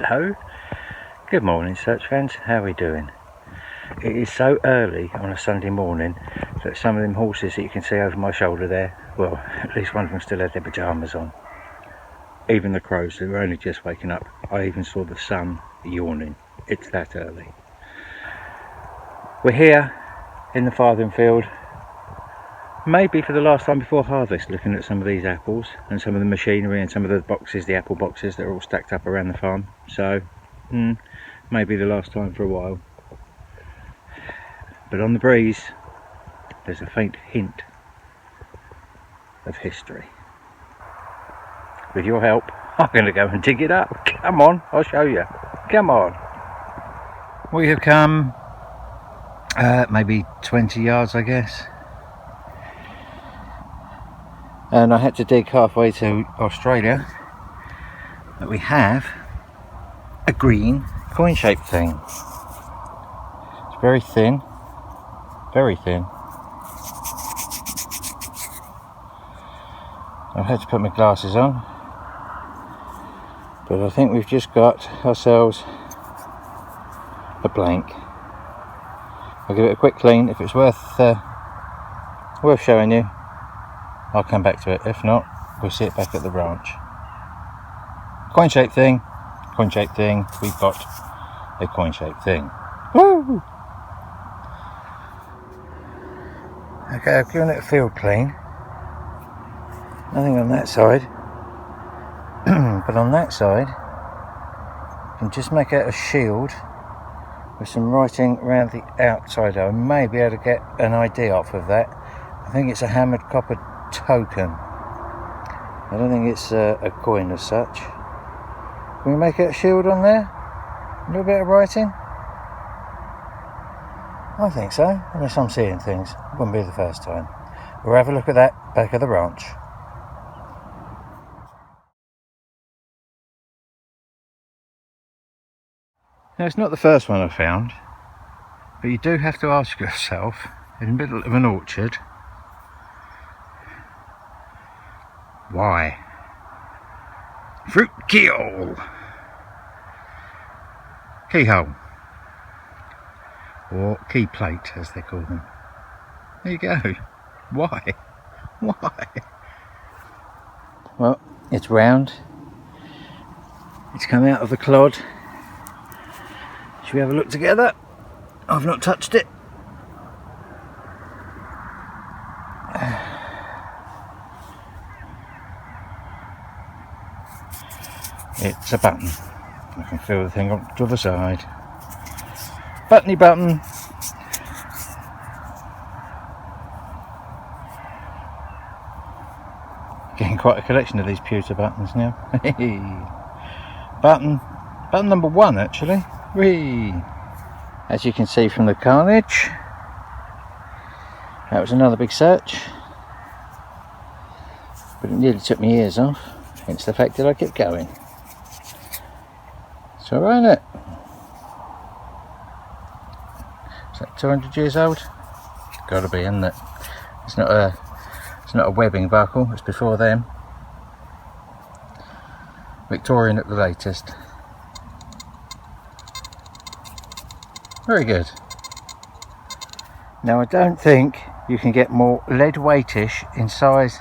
Hello, good morning search fans, how are we doing? It is so early on a Sunday morning that some of them horses that you can see over my shoulder there, well, at least one of them still had their pyjamas on. Even the crows who were only just waking up, I even saw the sun yawning. It's that early. We're here in the farthing field, maybe for the last time before harvest, looking at some of these apples and some of the machinery and some of the boxes, the apple boxes that are all stacked up around the farm. So maybe the last time for a while. But on the breeze there's a faint hint of history. With your help, I'm going to go and dig it up. Come on, I'll show you. Come on. We have come maybe 20 yards, I guess. And I had to dig halfway to Australia. But we have a green coin-shaped thing. It's very thin, very thin. I had to put my glasses on, but I think we've just got ourselves a blank. I'll give it a quick clean. If it's worth showing you, I'll come back to it. If not, we'll see it back at the branch. Coin-shaped thing, we've got a coin-shaped thing. Woo! Okay, I've given it a field clean. Nothing on that side. But on that side, you can just make out a shield with some writing around the outside. I may be able to get an idea off of that. I think it's a hammered copper token. I don't think it's a coin as such. Can we make out a shield on there? A little bit of writing? I think so, unless I'm seeing things. It wouldn't be the first time. We'll have a look at that back at the ranch. Now, it's not the first one I've found, but you do have to ask yourself, in the middle of an orchard, why? Fruit keyhole! Keyhole. Or key plate, as they call them. There you go. Why? Why? Well, it's round. It's come out of the clod. Should we have a look together? I've not touched it. It's a button. I can feel the thing on the other side. Buttony button. Getting quite a collection of these pewter buttons now. Button number 1 actually. Whee! As you can see from the carnage, that was another big search, but it nearly took my ears off, hence the fact that I kept going. It's alright, isn't it? Is that 200 years old? Gotta be, isn't it? It's not a webbing buckle, it's before them. Victorian at the latest. Very good. Now, I don't think you can get more lead weightish in size,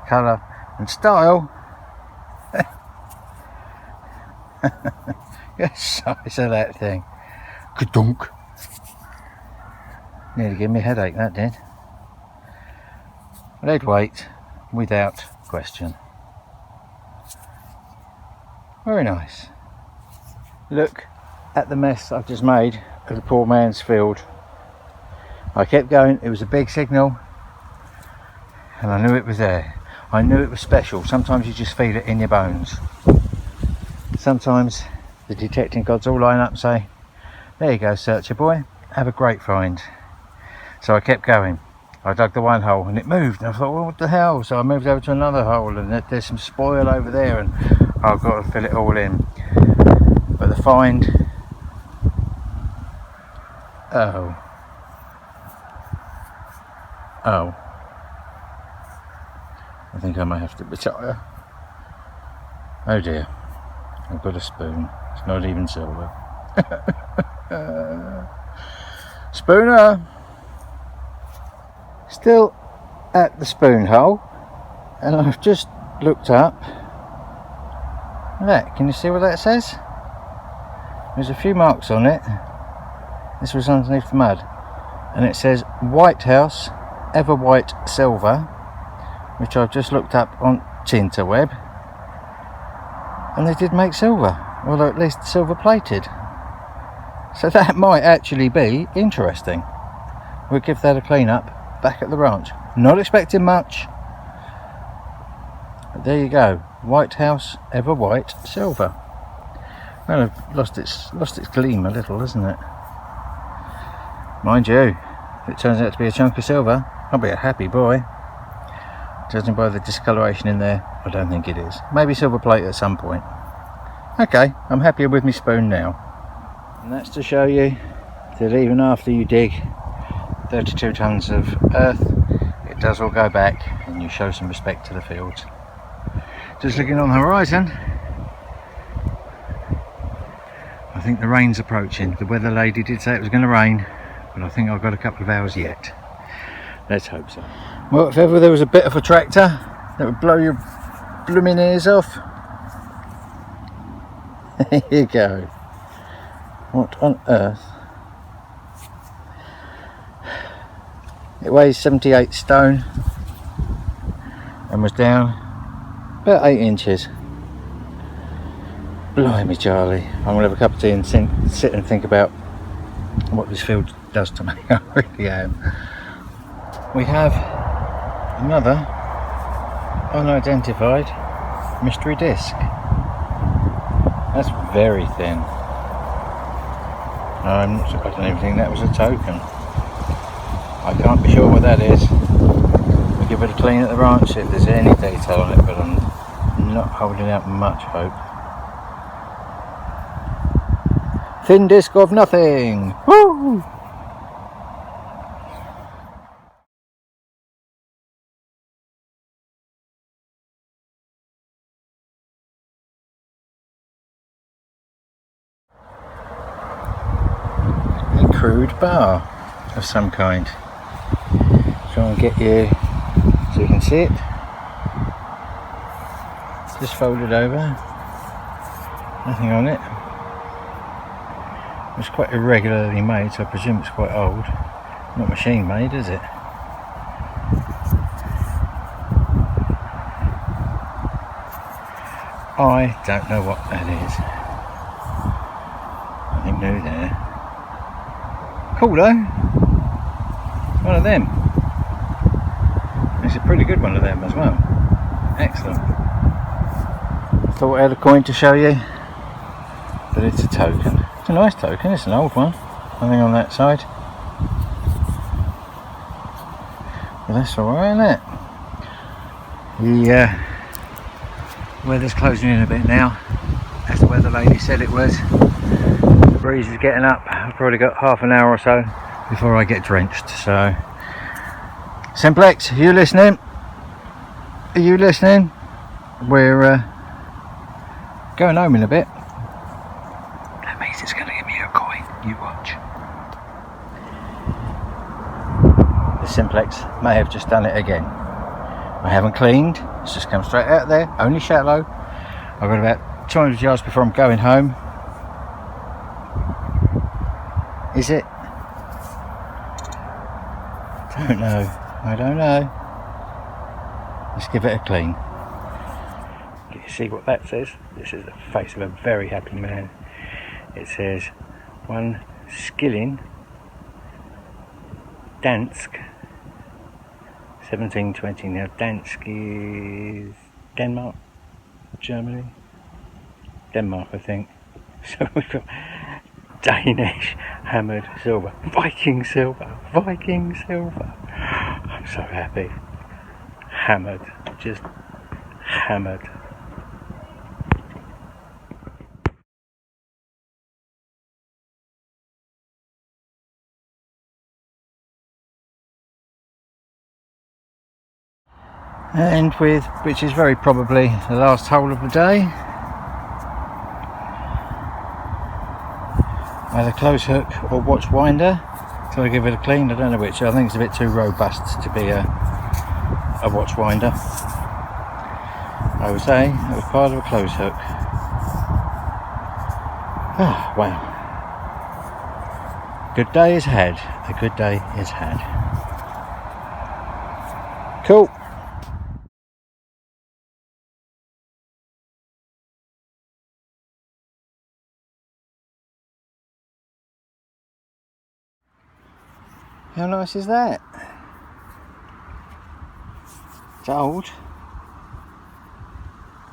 colour and style. The size of that thing. Ka-dunk. Nearly gave me a headache, that did. Lead weight, without question. Very nice. Look at the mess I've just made of the poor man's field. I kept going, it was a big signal, and I knew it was there. I knew it was special. Sometimes you just feel it in your bones. Sometimes the detecting gods all line up and say, there you go, searcher boy, have a great find. So I kept going. I dug the one hole and it moved, and I thought, well, what the hell? So I moved over to another hole, and there's some spoil over there, and I've got to fill it all in. But the find, oh, I think I may have to retire. Oh dear, I've got a spoon. It's not even silver. Spooner! Still at the spoon hole, and I've just looked up. Look, can you see what that says? There's a few marks on it. This was underneath the mud, and it says White House Ever White Silver, which I've just looked up on Tinterweb, and they did make silver, or at least silver plated, so that might actually be interesting. We'll give that a clean up back at the ranch. Not expecting much, but there you go. White House Ever White Silver. Well, it's lost its gleam a little, hasn't it? Mind you, if it turns out to be a chunk of silver, I'll be a happy boy. Judging by the discoloration in there, I don't think it is. Maybe silver plate at some point. Okay, I'm happier with my spoon now. And that's to show you that even after you dig 32 tonnes of earth, it does all go back, and you show some respect to the fields. Just looking on the horizon, I think the rain's approaching. The weather lady did say it was going to rain, but I think I've got a couple of hours yet. Let's hope so. Well, if ever there was a bit of a tractor that would blow your blooming ears off, there you go. What on earth? It weighs 78 stone and was down about 8 inches. Blimey, Charlie. I'm going to have a cup of tea and sit and think about what this field does to me. I really am. We have another unidentified mystery disc. That's very thin. I don't even think that was a token. I can't be sure what that is. We'll give it a clean at the ranch, see if there's any detail on it, but I'm not holding out much hope. Thin disc of nothing! Woo! A crude bar of some kind. Try and get you so you can see it. Just folded over. Nothing on it. It's quite irregularly made, so I presume it's quite old. Not machine made, is it? I don't know what that is. Nothing new there. Cool though. It's one of them. It's a pretty good one of them as well. Excellent. Thought I had a coin to show you, but it's a token. It's a nice token, it's an old one. Nothing on that side. But that's alright, isn't it? The weather's closing in a bit now, as the weather lady said it was. The breeze is getting up. I've probably got half an hour or so before I get drenched. So, Simplex, are you listening? Are you listening? We're going home in a bit. That means it's going to give me a coin. You watch. The Simplex may have just done it again. I haven't cleaned. It's just come straight out there. Only shallow. I've got about 200 yards before I'm going home. Is it? Don't know. I don't know. Let's give it a clean. Can you see what that says? This is the face of a very happy man. It says 1 Skilling Dansk 1720. Now Dansk is Denmark, Germany, Denmark I think. So we've got Danish hammered silver, Viking silver, Viking silver. I'm so happy. Hammered, just hammered. And which is very probably the last hole of the day, either close hook or watch winder. So I give it a clean, I don't know which. I think it's a bit too robust to be a watch winder. I would say it was part of a close hook. Oh, wow. Good day is had. A good day is had. Cool. How nice is that? It's old.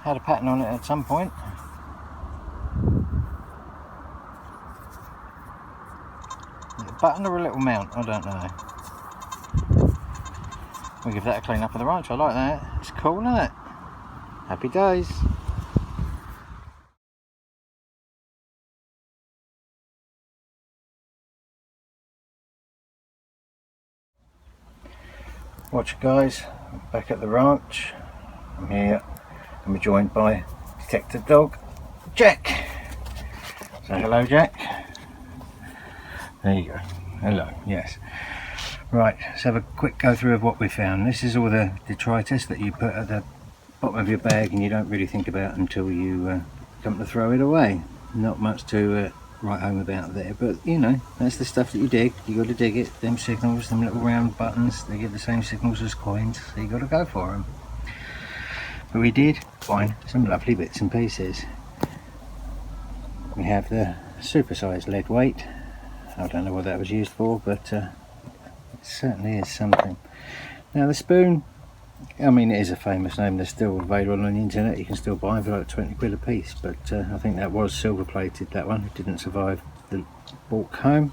Had a pattern on it at some point. A button or a little mount, I don't know. We'll give that a clean up at the ranch. I like that. It's cool, isn't it? Happy days. Watch guys, I'm back at the ranch. I'm here and we're joined by detective dog Jack. Say hello, Jack. There you go. Hello, yes. Right, let's have a quick go through of what we found. This is all the detritus that you put at the bottom of your bag and you don't really think about until you come to throw it away. Not much to write home about there, but you know, that's the stuff that you dig. You got to dig it. Them signals, them little round buttons, they give the same signals as coins, so you got to go for them. But we did find some lovely bits and pieces. We have the supersized lead weight. I don't know what that was used for, but it certainly is something. Now the spoon, I mean, it is a famous name. They're still available on the internet. You can still buy them for like 20 quid a piece, but I think that was silver plated, that one. It didn't survive the walk home.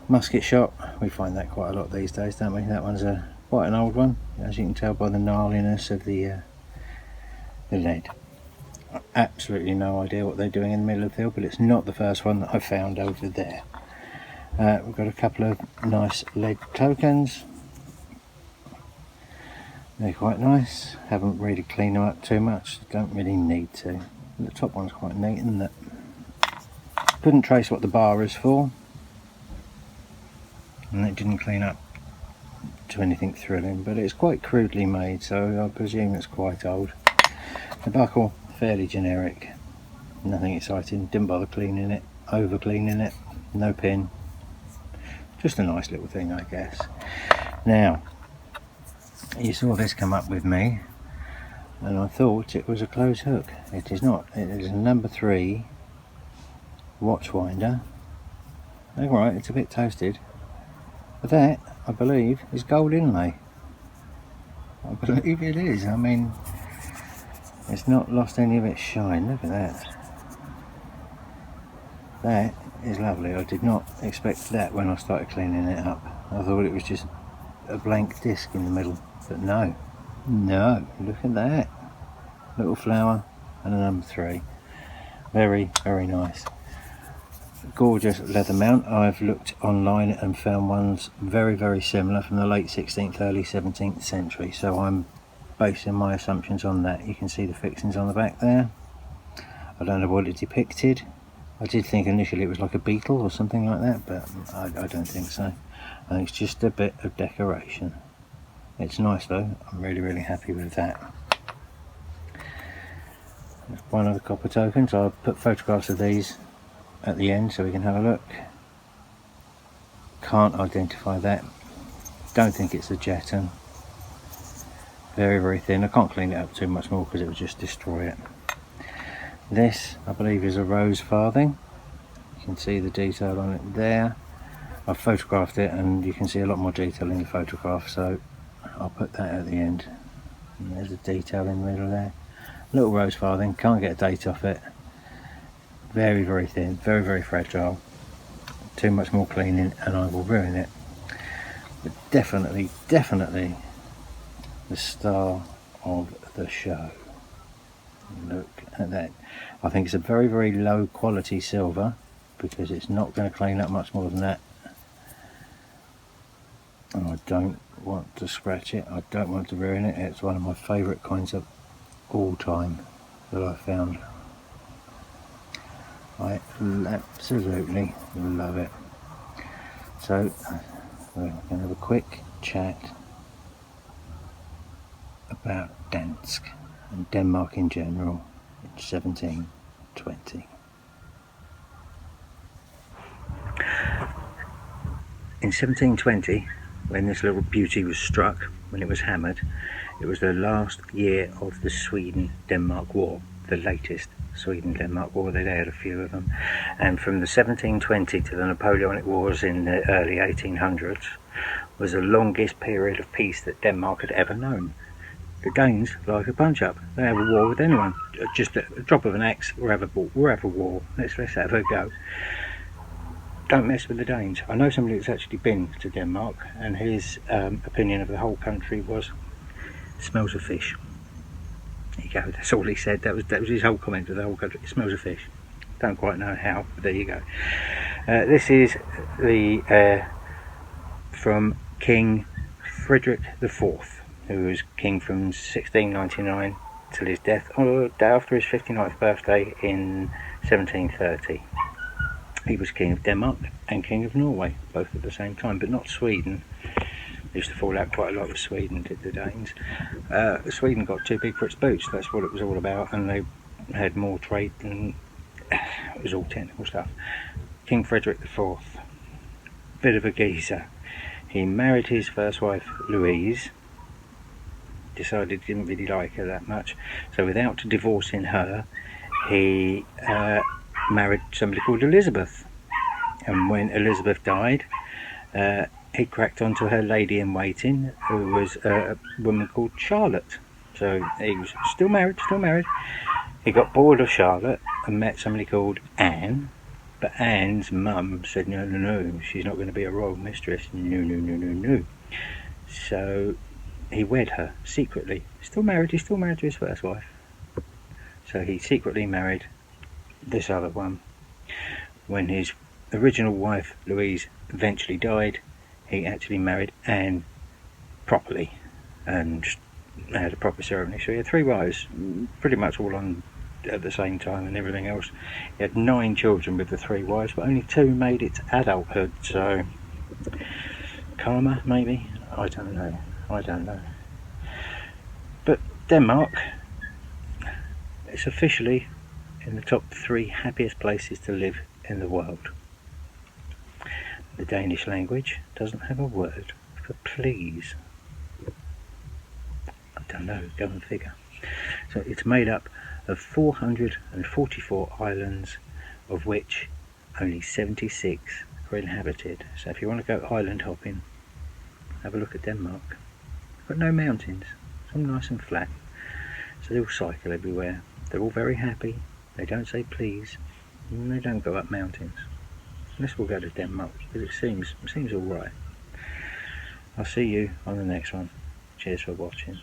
Musket shot, we find that quite a lot these days, don't we? That one's quite an old one, as you can tell by the gnarliness of the lead. Absolutely no idea what they're doing in the middle of the field, but it's not the first one that I found over there. We've got a couple of nice lead tokens. They're quite nice. Haven't really cleaned them up too much. Don't really need to. The top one's quite neat, isn't it? Couldn't trace what the bar is for, and it didn't clean up to anything thrilling, but it's quite crudely made, so I presume it's quite old. The buckle, fairly generic. Nothing exciting. Didn't bother cleaning it, over cleaning it. No pin. Just a nice little thing, I guess. Now, you saw this come up with me and I thought it was a close hook. It is not. It is a number 3 watch winder. Alright, it's a bit toasted, but that, I believe, is gold inlay. I believe it is. I mean, it's not lost any of its shine. Look at that. That is lovely. I did not expect that when I started cleaning it up. I thought it was just a blank disc in the middle, but no, look at that little flower and a number 3. Very, very nice. Gorgeous leather mount. I've looked online and found ones very, very similar from the late 16th, early 17th century, so I'm basing my assumptions on that. You can see the fixings on the back there. I don't know what it depicted. I did think initially it was like a beetle or something like that, but I don't think so. I think it's just a bit of decoration. It's nice though. I'm really, really happy with that. One of the copper tokens. I'll put photographs of these at the end so we can have a look. Can't identify that. Don't think it's a jeton. Very, very thin. I can't clean it up too much more because it would just destroy it. This, I believe, is a rose farthing. You can see the detail on it there. I've photographed it and you can see a lot more detail in the photograph, so I'll put that at the end. And there's a detail in the middle there. Little rose farthing, can't get a date off it. Very, very thin, very, very fragile. Too much more cleaning and I will ruin it. But definitely, definitely the star of the show. Look at that. I think it's a very, very low quality silver because it's not going to clean up much more than that. And I don't want to scratch it. I don't want to ruin it. It's one of my favourite coins of all time that I've found. I absolutely love it. So we're going to have a quick chat about Dansk and Denmark in general in 1720. In 1720, when this little beauty was struck, when it was hammered, it was the last year of the Sweden-Denmark War, the latest Sweden-Denmark War. They had a few of them, and from the 1720 to the Napoleonic Wars in the early 1800s was the longest period of peace that Denmark had ever known. The Danes like a punch-up. They have a war with anyone. Just a drop of an axe, we'll have a war. Let's have a go. Don't mess with the Danes. I know somebody that's actually been to Denmark, and his opinion of the whole country was, smells of fish. There you go, that's all he said. That was his whole comment of the whole country. It smells of fish. Don't quite know how, but there you go. This is the from King Frederick IV, who was king from 1699 till his death, or day after his 59th birthday in 1730. He was king of Denmark and king of Norway, both at the same time, but not Sweden. They used to fall out quite a lot with Sweden, did the Danes. Sweden got too big for its boots, that's what it was all about, and they had more trade, and it was all technical stuff. King Frederick IV, bit of a geezer. He married his first wife, Louise, decided he didn't really like her that much, so without divorcing her, he married somebody called Elizabeth. And when Elizabeth died, he cracked onto her lady-in-waiting, who was a woman called Charlotte. So he was still married. He got bored of Charlotte and met somebody called Anne, but Anne's mum said no, she's not going to be a royal mistress, no. So he wed her secretly. He's still married to his first wife. So he secretly married this other one. When his original wife Louise eventually died, he actually married Anne properly and had a proper ceremony. So he had 3 wives, pretty much all on at the same time and everything else. He had 9 children with the 3 wives, but only 2 made it to adulthood. So karma, maybe? I don't know. But Denmark, it's officially in the top 3 happiest places to live in the world. The Danish language doesn't have a word for please. I don't know, go and figure. So it's made up of 444 islands, of which only 76 are inhabited. So if you want to go island hopping, have a look at Denmark. It's got no mountains, it's all nice and flat. So they all cycle everywhere. They're all very happy. They don't say please, and they don't go up mountains. Unless we'll go to Denmark, because it seems alright. I'll see you on the next one. Cheers for watching.